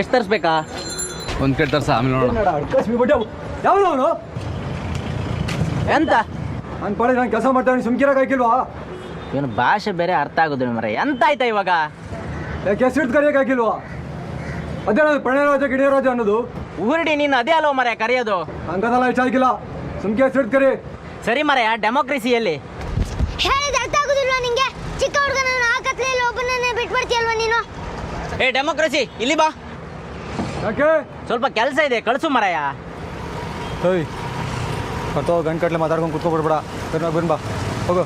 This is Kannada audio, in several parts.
ಎಷ್ಟು ತರಿಸ್ಬೇಕಾ? ಒಂದು ಕಡೆ ತರ್ಸ, ಆಮೇಲೆ ನೋಡೋಣ. ಯಾವನು ಎಂತ ನಾನು ಪಡೆ ನಾನು ಕೆಲಸ ಮಾಡ್ತಾನೆ ಸುಮ್ಕಿರಾಗ ಹಾಕಿಲ್ವಾ? ಇವನು ಭಾಷೆ ಬೇರೆ ಅರ್ಥ ಆಗೋದಿಲ್ಲ ಮರ. ಎಂತ ಆಯ್ತಾ ಇವಾಗ? ಯಾಕೆ ಹೆಸರು ಕರೆಯಕ್ಕೆ ಹಾಕಿಲ್ವಾ? ಅದೇ ನಾನು ಪ್ರಣಯರಾಜ ಗಿಣಿಯರಾಜ ಅನ್ನೋದು. ಊರಿಡಿ ನೀನು ಅದೇ ಅಲ್ವ ಮರ ಕರೆಯೋದು. ಹಂಗದಲ್ಲ ಇಷ್ಟ ಆಗಿಲ್ಲ, ಸುಮ್ಕೆ ಹೆಸರು ಕರಿ. ಸರಿ ಮರ, ಡೆಮೋಕ್ರಸಿಯಲ್ಲಿ ಹೇಳಿದ ಅರ್ಥ ಆಗುದಿಲ್ವಾ ನಿಂಗೆ? ಚಿಕ್ಕ ಹುಡುಗನ ಆ ಕತ್ಲೆಯಲ್ಲಿ ಒಬ್ಬನನ್ನೇ ಬಿಟ್ಬಿಡ್ತೀಯಲ್ವಾ ನೀನು? ಏ ಡೆಮೋಕ್ರಸಿ ಇಲ್ಲಿ ಬಾ, ಯಾಕೆ? ಸ್ವಲ್ಪ ಕೆಲಸ ಇದೆ, ಕಳಿಸು ಮರಯ್ಯ. ಹೇಯ್ ಕತ್ತೋ ಗಂಟು ಕಟ್ಲೆ ಮಾತಾಡ್ಕೊಂಡು ಕುತ್ಕೊಬಿಡ್ಬೇಡ. ಬನ್ ಬಾ ಹೋಗು.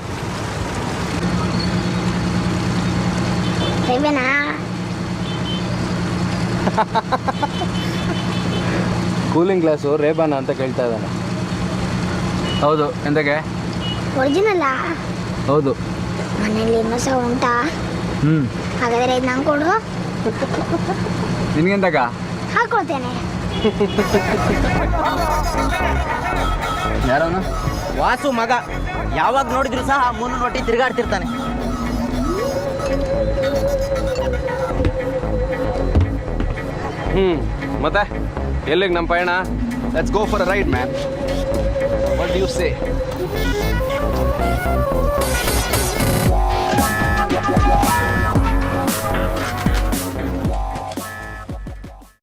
ರೇವೇನಾ ಕೂಲಿಂಗ್ ಗ್ಲಾಸು ರೇಬಾನ ಅಂತ ಕೇಳ್ತಾ ಇದ್ದಾನೆ. ಹೌದು, ಎಂತಕ್ಕೆ? ಒರಿಜಿನಲ್ಲ? ಹೌದು. ಮನೇಲಿ ಇನ್ನೂ ಸಹ ಉಂಟಾ? ಹಾಗಾದ್ರೆ ಇದು ನಂಗೆ ಕೊಡು, ನಿನ್ಗೆಂತಕ? ಹಾಕೊಳ್ತೇನೆ. ಯಾರವನು? ವಾಸು ಮಗ, ಯಾವಾಗ ನೋಡಿದ್ರು ಸಹ ಮುನ್ನು ನೋಟಿ ತಿರುಗಾಡ್ತಿರ್ತಾನೆ. ಮತ್ತೆ ಎಲ್ಲಿಗೆ ನಮ್ಮ ಪಯಣ? Let's go for a ride man. What do you say?